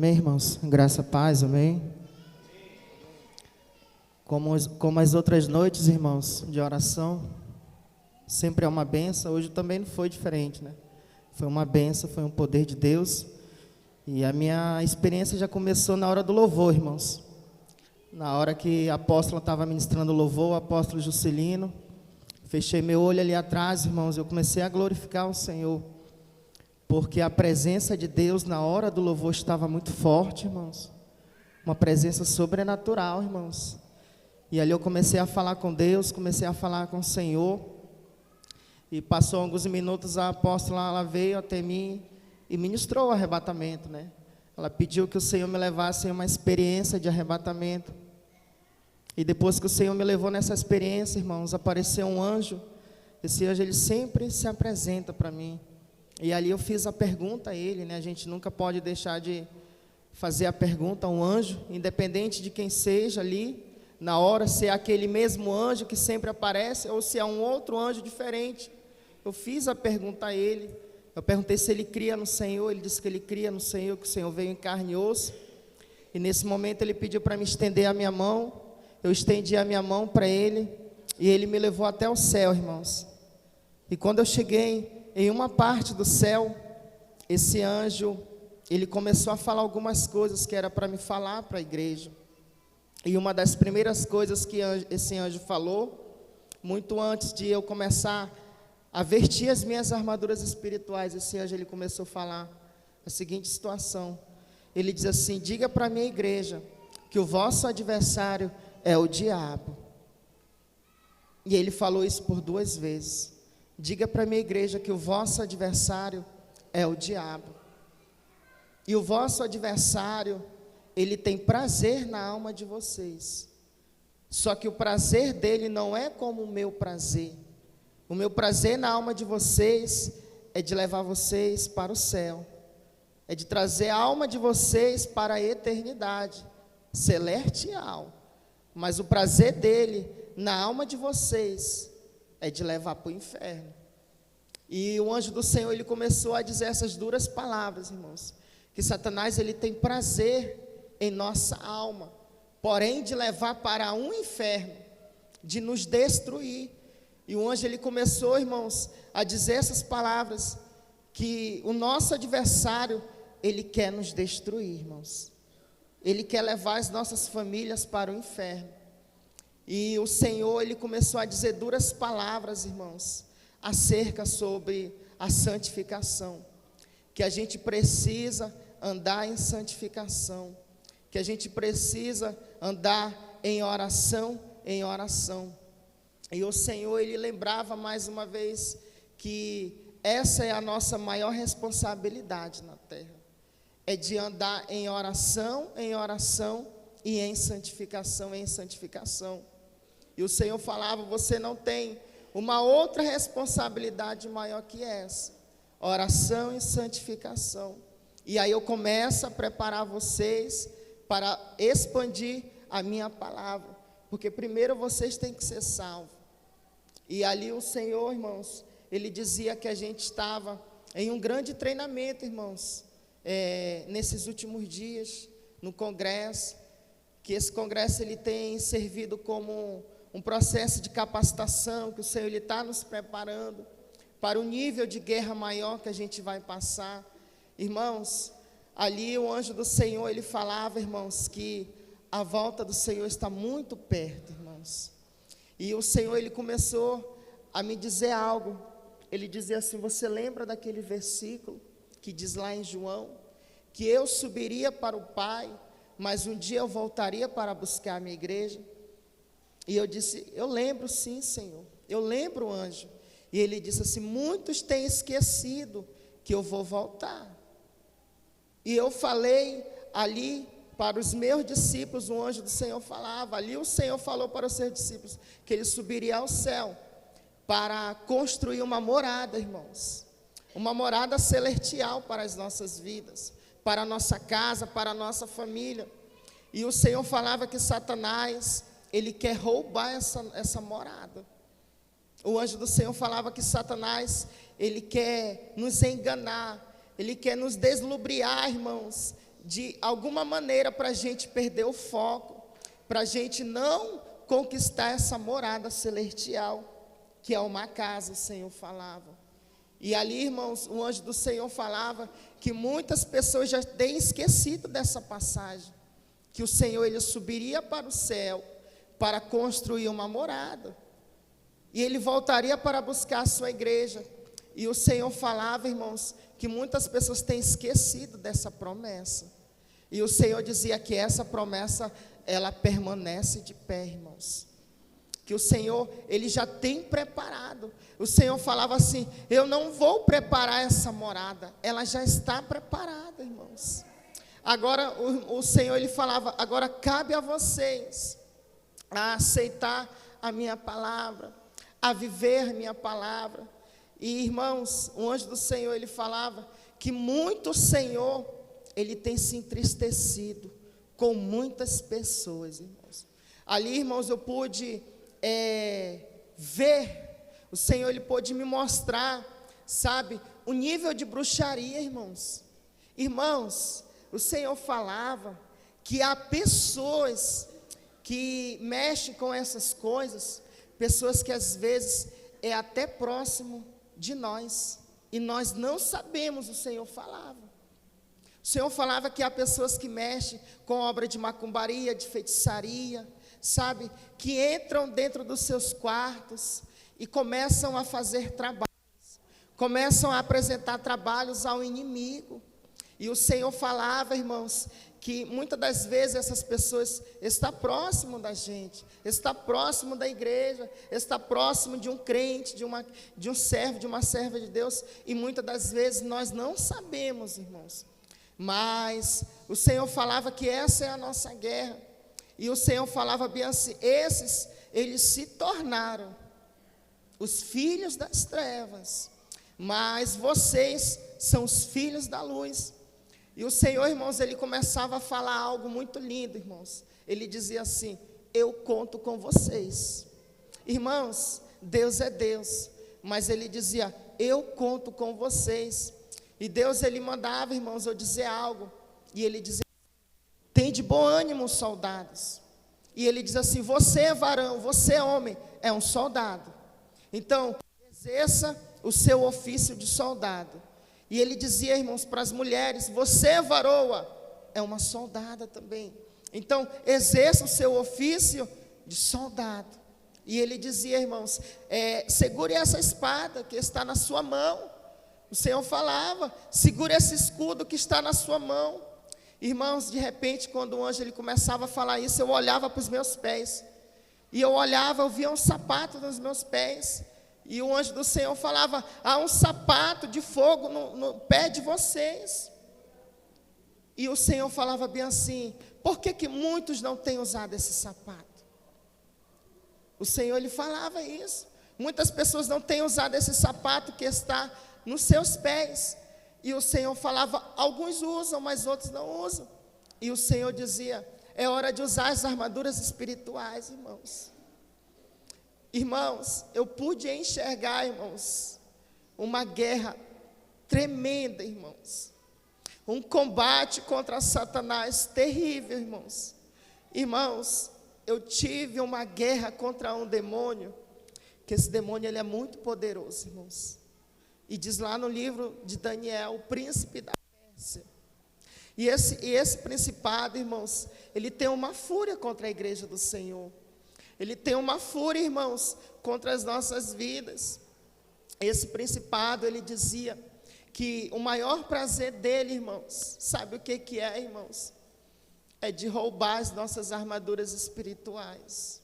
Amém, irmãos? Graça, paz, amém? Como as outras noites, irmãos, de oração, sempre é uma benção. Hoje também não foi diferente, né? Foi uma benção, foi um poder de Deus. E a minha experiência já começou na hora do louvor, irmãos. Na hora que a apóstola estava ministrando o louvor, o apóstolo Juscelino, fechei meu olho ali atrás, irmãos, eu comecei a glorificar o Senhor. Porque a presença de Deus na hora do louvor estava muito forte, irmãos. Uma presença sobrenatural, irmãos. E ali eu comecei a falar com Deus, comecei a falar com o Senhor. E passou alguns minutos, a apóstola ela veio até mim e ministrou o arrebatamento, né? Ela pediu que o Senhor me levasse em uma experiência de arrebatamento. E depois que o Senhor me levou nessa experiência, irmãos, apareceu um anjo. Esse anjo, ele sempre se apresenta para mim. E ali eu fiz a pergunta a ele, né? A gente nunca pode deixar de fazer a pergunta a um anjo, independente de quem seja ali, na hora, se é aquele mesmo anjo que sempre aparece, ou se é um outro anjo diferente. Eu fiz a pergunta a ele, eu perguntei se ele cria no Senhor, ele disse que ele cria no Senhor, que o Senhor veio em carne e osso. E nesse momento ele pediu para me estender a minha mão, eu estendi a minha mão para ele, e ele me levou até o céu, irmãos. E quando eu cheguei em uma parte do céu, esse anjo, ele começou a falar algumas coisas que era para me falar para a igreja. E uma das primeiras coisas que esse anjo falou, muito antes de eu começar a vestir as minhas armaduras espirituais, esse anjo ele começou a falar a seguinte situação. Ele diz assim: diga para a minha igreja que o vosso adversário é o diabo. E ele falou isso por 2 vezes. Diga para a minha igreja que o vosso adversário é o diabo. E o vosso adversário, ele tem prazer na alma de vocês. Só que o prazer dele não é como o meu prazer. O meu prazer na alma de vocês é de levar vocês para o céu. É de trazer a alma de vocês para a eternidade celestial. Mas o prazer dele na alma de vocês é de levar para o inferno. E o anjo do Senhor, ele começou a dizer essas duras palavras, irmãos, que Satanás, ele tem prazer em nossa alma, porém de levar para um inferno, de nos destruir. E o anjo, ele começou, irmãos, a dizer essas palavras, que o nosso adversário, ele quer nos destruir, irmãos. Ele quer levar as nossas famílias para o inferno. E o Senhor, ele começou a dizer duras palavras, irmãos, acerca sobre a santificação, que a gente precisa andar em santificação, que a gente precisa andar em oração, em oração. E o Senhor, ele lembrava mais uma vez que essa é a nossa maior responsabilidade na terra, é de andar em oração e em santificação, em santificação. E o Senhor falava: você não tem uma outra responsabilidade maior que essa, oração e santificação. E aí eu começo a preparar vocês para expandir a minha palavra, porque primeiro vocês têm que ser salvos. E ali o Senhor, irmãos, ele dizia que a gente estava em um grande treinamento, irmãos, nesses últimos dias, no congresso, que esse congresso ele tem servido como um processo de capacitação, que o Senhor está nos preparando para o nível de guerra maior que a gente vai passar. Irmãos, ali o anjo do Senhor, ele falava, irmãos, que a volta do Senhor está muito perto, irmãos. E o Senhor, ele começou a me dizer algo. Ele dizia assim: você lembra daquele versículo que diz lá em João, que eu subiria para o Pai, mas um dia eu voltaria para buscar a minha igreja? E eu disse: eu lembro sim, Senhor, eu lembro, anjo. E ele disse assim: muitos têm esquecido que eu vou voltar. E eu falei ali para os meus discípulos, o anjo do Senhor falava, ali o Senhor falou para os seus discípulos, que ele subiria ao céu, para construir uma morada, irmãos, uma morada celestial para as nossas vidas, para a nossa casa, para a nossa família. E o Senhor falava que Satanás, ele quer roubar essa morada. O anjo do Senhor falava que Satanás, ele quer nos enganar, ele quer nos deslubriar, irmãos, de alguma maneira, para a gente perder o foco, para a gente não conquistar essa morada celestial, que é uma casa, o Senhor falava. E ali, irmãos, o anjo do Senhor falava que muitas pessoas já têm esquecido dessa passagem, que o Senhor, ele subiria para o céu para construir uma morada, e ele voltaria para buscar a sua igreja. E o Senhor falava, irmãos, que muitas pessoas têm esquecido dessa promessa. E o Senhor dizia que essa promessa, ela permanece de pé, irmãos. Que o Senhor, ele já tem preparado. O Senhor falava assim: eu não vou preparar essa morada, ela já está preparada, irmãos. Agora o Senhor, ele falava: agora cabe a vocês a aceitar a minha palavra, a viver a minha palavra. E, irmãos, o anjo do Senhor, ele falava que muito o Senhor, ele tem se entristecido com muitas pessoas, irmãos. Ali, irmãos, eu pude ver, o Senhor, ele pôde me mostrar, sabe, o nível de bruxaria, irmãos. Irmãos, o Senhor falava que há pessoas que mexem com essas coisas, pessoas que às vezes é até próximo de nós, e nós não sabemos. O Senhor falava. O Senhor falava que há pessoas que mexem com obra de macumbaria, de feitiçaria, sabe, que entram dentro dos seus quartos e começam a fazer trabalhos, começam a apresentar trabalhos ao inimigo. E o Senhor falava, irmãos, que muitas das vezes essas pessoas estão próximo da gente, está próximo da igreja, está próximo de um crente, de um servo, de uma serva de Deus, e muitas das vezes nós não sabemos, irmãos. Mas o Senhor falava que essa é a nossa guerra. E o Senhor falava bem assim: eles se tornaram os filhos das trevas, mas vocês são os filhos da luz. E o Senhor, irmãos, ele começava a falar algo muito lindo, irmãos. Ele dizia assim: eu conto com vocês. Irmãos, Deus é Deus, mas ele dizia: eu conto com vocês. E Deus, ele mandava, irmãos, eu dizer algo, e ele dizia: tem de bom ânimo, soldados. E ele diz assim: você é varão, você é homem, é um soldado. Então, exerça o seu ofício de soldado. E ele dizia, irmãos, para as mulheres: você é varoa, é uma soldada também. Então, exerça o seu ofício de soldado. E ele dizia, irmãos, segure essa espada que está na sua mão. O Senhor falava: segure esse escudo que está na sua mão. Irmãos, de repente, quando o anjo ele começava a falar isso, eu olhava para os meus pés. E eu olhava, eu via um sapato nos meus pés. E o anjo do Senhor falava: há um sapato de fogo no pé de vocês. E o Senhor falava bem assim: por que muitos não têm usado esse sapato? O Senhor, ele falava isso. Muitas pessoas não têm usado esse sapato que está nos seus pés. E o Senhor falava: alguns usam, mas outros não usam. E o Senhor dizia: é hora de usar as armaduras espirituais, irmãos. Irmãos, eu pude enxergar, irmãos, uma guerra tremenda, irmãos. Um combate contra Satanás terrível, irmãos. Irmãos, eu tive uma guerra contra um demônio, que esse demônio ele é muito poderoso, irmãos. E diz lá no livro de Daniel, o príncipe da Pérsia. E esse principado, irmãos, ele tem uma fúria contra a igreja do Senhor. Ele tem uma fúria, irmãos, contra as nossas vidas. Esse principado, ele dizia que o maior prazer dele, irmãos, sabe o que é, irmãos? É de roubar as nossas armaduras espirituais.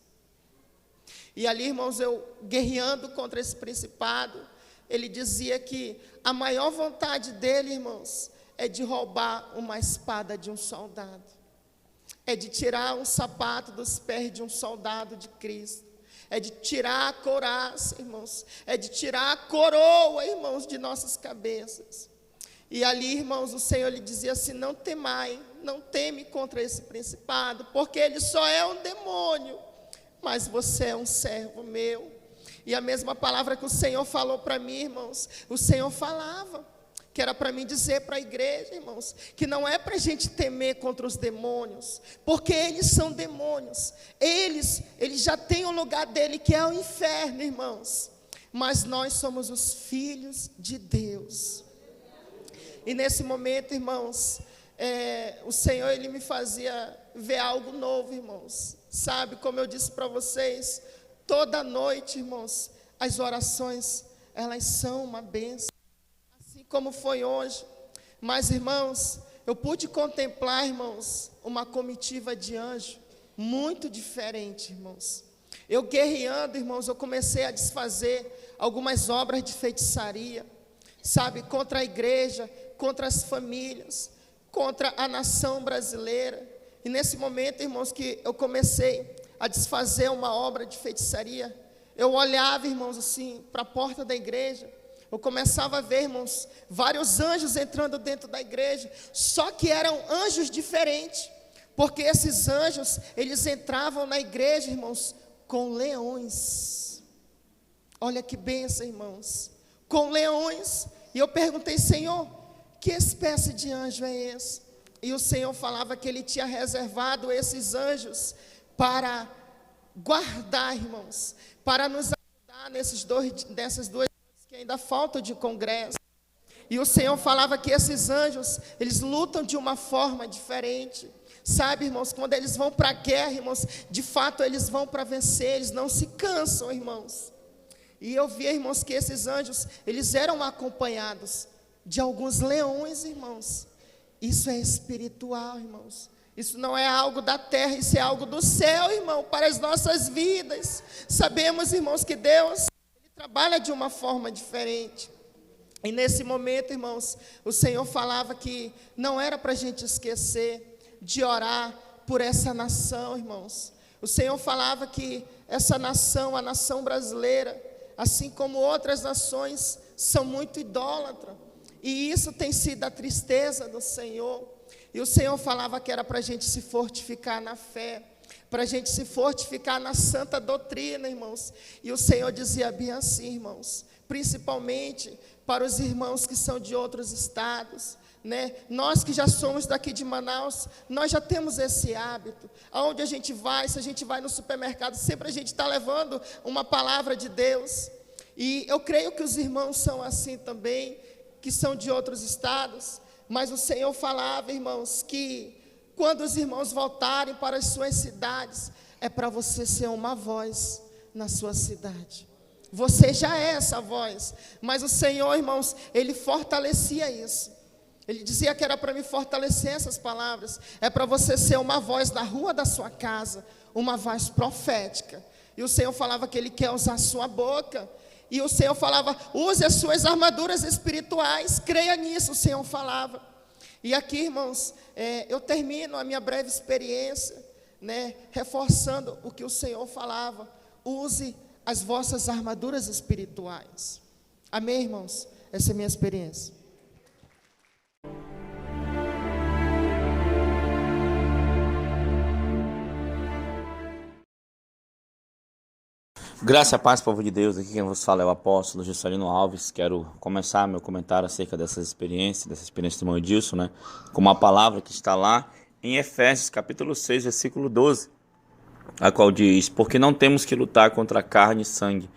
E ali, irmãos, eu guerreando contra esse principado, ele dizia que a maior vontade dele, irmãos, é de roubar uma espada de um soldado. É de tirar um sapato dos pés de um soldado de Cristo. É de tirar a couraça, irmãos. É de tirar a coroa, irmãos, de nossas cabeças. E ali, irmãos, o Senhor lhe dizia assim: não temai, não teme contra esse principado, porque ele só é um demônio, mas você é um servo meu. E a mesma palavra que o Senhor falou para mim, irmãos, o Senhor falava que era para mim dizer para a igreja, irmãos, que não é para a gente temer contra os demônios, porque eles são demônios, eles já têm o lugar dele, que é o inferno, irmãos, mas nós somos os filhos de Deus. E nesse momento, irmãos, o Senhor, Ele me fazia ver algo novo, irmãos, sabe, como eu disse para vocês, toda noite, irmãos, as orações, elas são uma bênção, assim como foi hoje. Mas, irmãos, eu pude contemplar, irmãos, uma comitiva de anjo muito diferente, irmãos. Eu guerreando, irmãos, eu comecei a desfazer algumas obras de feitiçaria, sabe, contra a igreja, contra as famílias, contra a nação brasileira. E nesse momento, irmãos, que eu comecei a desfazer uma obra de feitiçaria, eu olhava, irmãos, assim, para a porta da igreja, eu começava a ver, irmãos, vários anjos entrando dentro da igreja, só que eram anjos diferentes, porque esses anjos, eles entravam na igreja, irmãos, com leões. Olha que bênção, irmãos, com leões. E eu perguntei, Senhor, que espécie de anjo é esse? E o Senhor falava que Ele tinha reservado esses anjos para guardar, irmãos, para nos ajudar nessas duas noites que ainda faltam de congresso. E o Senhor falava que esses anjos, eles lutam de uma forma diferente, sabe, irmãos, quando eles vão para a guerra, irmãos, de fato eles vão para vencer, eles não se cansam, irmãos. E eu via, irmãos, que esses anjos, eles eram acompanhados de alguns leões, irmãos. Isso é espiritual, irmãos. Isso não é algo da terra, isso é algo do céu, irmão, para as nossas vidas. Sabemos, irmãos, que Deus, Ele trabalha de uma forma diferente. E nesse momento, irmãos, o Senhor falava que não era para a gente esquecer de orar por essa nação, irmãos. O Senhor falava que essa nação, a nação brasileira, assim como outras nações, são muito idólatras. E isso tem sido a tristeza do Senhor. E o Senhor falava que era para a gente se fortificar na fé, para a gente se fortificar na santa doutrina, irmãos. E o Senhor dizia bem assim, irmãos, principalmente para os irmãos que são de outros estados, né? Nós que já somos daqui de Manaus, nós já temos esse hábito. Aonde a gente vai, se a gente vai no supermercado, sempre a gente está levando uma palavra de Deus. E eu creio que os irmãos são assim também, que são de outros estados. Mas o Senhor falava, irmãos, que quando os irmãos voltarem para as suas cidades, é para você ser uma voz na sua cidade. Você já é essa voz, mas o Senhor, irmãos, Ele fortalecia isso. Ele dizia que era para me fortalecer essas palavras. É para você ser uma voz na rua da sua casa, uma voz profética. E o Senhor falava que Ele quer usar a sua boca. E o Senhor falava, use as suas armaduras espirituais, creia nisso, o Senhor falava. E aqui, irmãos, eu termino a minha breve experiência, né, reforçando o que o Senhor falava. Use as vossas armaduras espirituais. Amém, irmãos? Essa é a minha experiência. Graça e paz, povo de Deus, aqui quem vos fala é o apóstolo Juscelino Alves. Quero começar meu comentário acerca dessa experiência do irmão Edilson, né? Com uma palavra que está lá em Efésios, capítulo 6, versículo 12, a qual diz, porque não temos que lutar contra carne e sangue,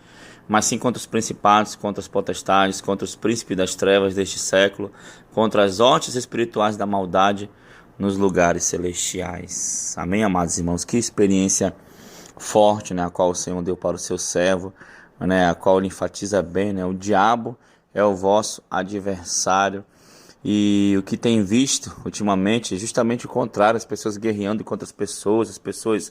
mas sim contra os principados, contra as potestades, contra os príncipes das trevas deste século, contra as hostes espirituais da maldade nos lugares celestiais. Amém, amados irmãos? Que experiência forte, né, a qual o Senhor deu para o seu servo, né, a qual ele enfatiza bem, né, o diabo é o vosso adversário. E o que tem visto ultimamente é justamente o contrário, as pessoas guerreando contra as pessoas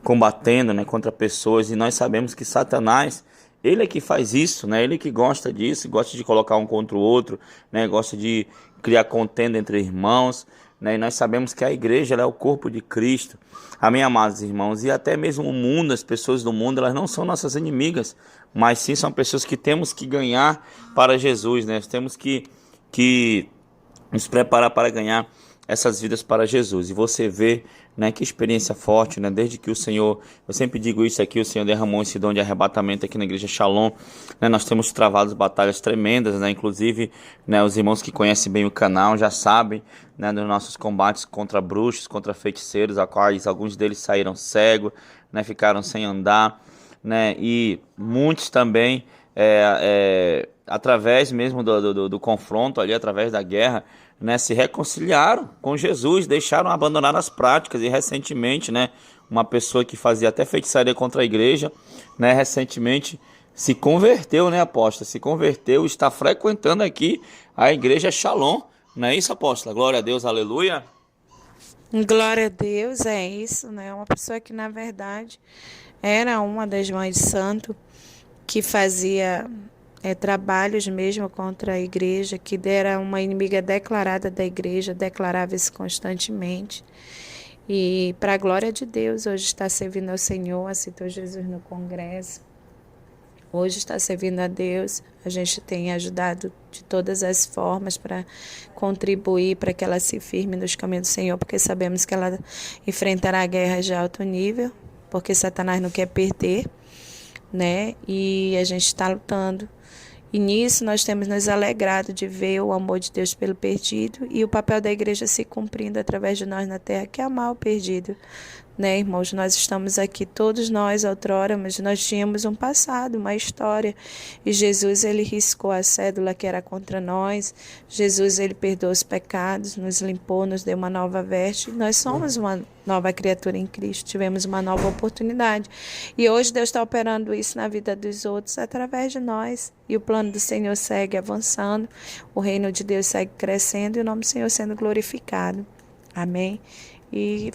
combatendo, né, contra pessoas, e nós sabemos que Satanás, ele é que faz isso, né, ele que gosta disso, gosta de colocar um contra o outro, né, gosta de criar contenda entre irmãos, né, e nós sabemos que a igreja ela é o corpo de Cristo. Amém, amados irmãos? E até mesmo o mundo, as pessoas do mundo, elas não são nossas inimigas, mas sim são pessoas que temos que ganhar para Jesus, né? Temos que nos preparar para ganhar essas vidas para Jesus. E você vê, né, que experiência forte, né, desde que o Senhor, eu sempre digo isso aqui, o Senhor derramou esse dom de arrebatamento aqui na Igreja Shalom, né, nós temos travado batalhas tremendas, né, inclusive, né, os irmãos que conhecem bem o canal já sabem, né, dos nossos combates contra bruxos, contra feiticeiros, a quais alguns deles saíram cegos, né, ficaram sem andar, né, e muitos também, através mesmo do confronto ali, através da guerra, né, se reconciliaram com Jesus, deixaram abandonar as práticas. E recentemente, né, uma pessoa que fazia até feitiçaria contra a igreja, né, recentemente se converteu, né, apóstola? Se converteu, está frequentando aqui a Igreja Shalom. Não é isso, apóstola? Glória a Deus, aleluia. Glória a Deus, é isso, né? Uma pessoa que, na verdade, era uma das mães de santo, que fazia trabalhos mesmo contra a igreja, que era uma inimiga declarada da igreja, declarava isso constantemente. E, para a glória de Deus, hoje está servindo ao Senhor, aceitou Jesus no congresso. Hoje está servindo a Deus. A gente tem ajudado de todas as formas para contribuir para que ela se firme nos caminhos do Senhor, porque sabemos que ela enfrentará guerras de alto nível, porque Satanás não quer perder, né? E a gente está lutando. E nisso nós temos nos alegrado de ver o amor de Deus pelo perdido e o papel da igreja se cumprindo através de nós na terra, que é amar o perdido. Né, irmãos, nós estamos aqui, todos nós, outrora, mas nós tínhamos um passado, uma história. E Jesus, ele riscou a cédula que era contra nós. Jesus, ele perdoou os pecados, nos limpou, nos deu uma nova veste. Nós somos uma nova criatura em Cristo, tivemos uma nova oportunidade. E hoje Deus está operando isso na vida dos outros através de nós. E o plano do Senhor segue avançando, o reino de Deus segue crescendo e o nome do Senhor sendo glorificado. Amém? E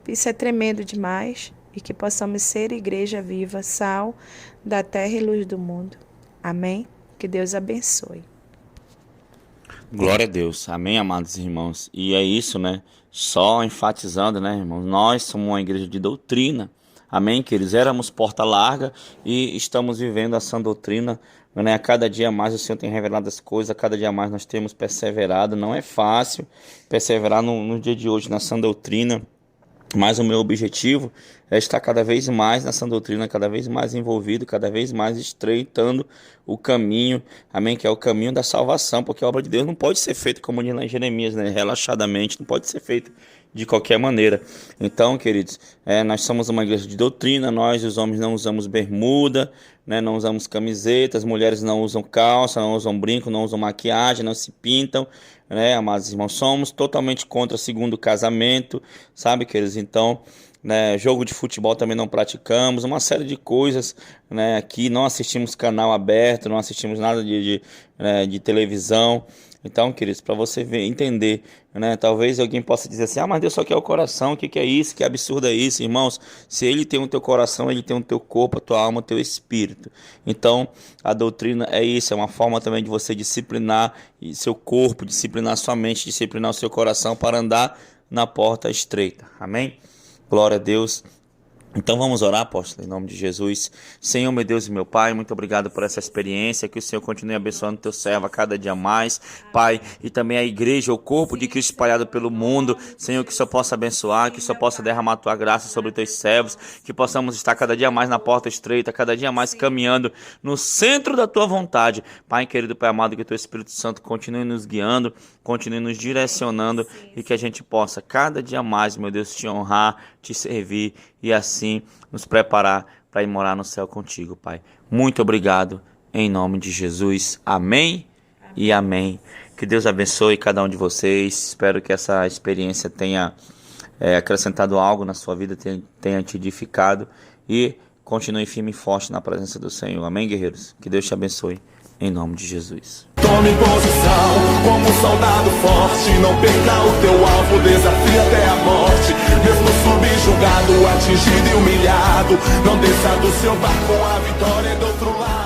isso é tremendo demais, e que possamos ser igreja viva, sal da terra e luz do mundo. Amém? Que Deus abençoe. Glória a Deus. Amém, amados irmãos. E é isso, né? Só enfatizando, né, irmãos? Nós somos uma igreja de doutrina. Amém, queridos? Éramos porta larga e estamos vivendo a sã doutrina, né? A cada dia mais o Senhor tem revelado as coisas, a cada dia mais nós temos perseverado. Não é fácil perseverar no dia de hoje na sã doutrina. Mas o meu objetivo é estar cada vez mais nessa doutrina, cada vez mais envolvido, cada vez mais estreitando o caminho, amém? Que é o caminho da salvação, porque a obra de Deus não pode ser feita, como diz lá em Jeremias, né? Relaxadamente, não pode ser feita de qualquer maneira. Então, queridos, nós somos uma igreja de doutrina, nós, os homens, não usamos bermuda, né? Não usamos camiseta, as mulheres não usam calça, não usam brinco, não usam maquiagem, não se pintam, né, amados irmãos? Somos totalmente contra segundo casamento, sabe, queridos? Então, né, jogo de futebol também não praticamos, uma série de coisas, né, aqui não assistimos canal aberto, não assistimos nada de televisão. Então, queridos, para você entender, né, talvez alguém possa dizer assim, mas Deus só quer o coração, o que é isso? Que absurdo é isso? Irmãos, se Ele tem o teu coração, Ele tem o teu corpo, a tua alma, o teu espírito. Então, a doutrina é isso, é uma forma também de você disciplinar seu corpo, disciplinar sua mente, disciplinar o seu coração para andar na porta estreita. Amém? Glória a Deus. Então vamos orar, apóstolo, em nome de Jesus. Senhor, meu Deus e meu Pai, muito obrigado por essa experiência, que o Senhor continue abençoando teu servo a cada dia mais, Pai, e também a igreja, o corpo de Cristo espalhado pelo mundo. Senhor, que o Senhor possa abençoar, que o Senhor possa derramar a tua graça sobre teus servos, que possamos estar cada dia mais na porta estreita, cada dia mais caminhando no centro da tua vontade. Pai querido, Pai amado, que o teu Espírito Santo continue nos guiando, continue nos direcionando e que a gente possa cada dia mais, meu Deus, te honrar, te servir e assim nos preparar para ir morar no céu contigo, Pai. Muito obrigado, em nome de Jesus. Amém e amém. Que Deus abençoe cada um de vocês. Espero que essa experiência tenha acrescentado algo na sua vida, tenha te edificado e continue firme e forte na presença do Senhor. Amém, guerreiros? Que Deus te abençoe, em nome de Jesus. Tome posição como um soldado forte. Não perca o teu alvo, desafia até a morte. Mesmo subjugado, atingido e humilhado, não desça do seu barco, a vitória é do outro lado.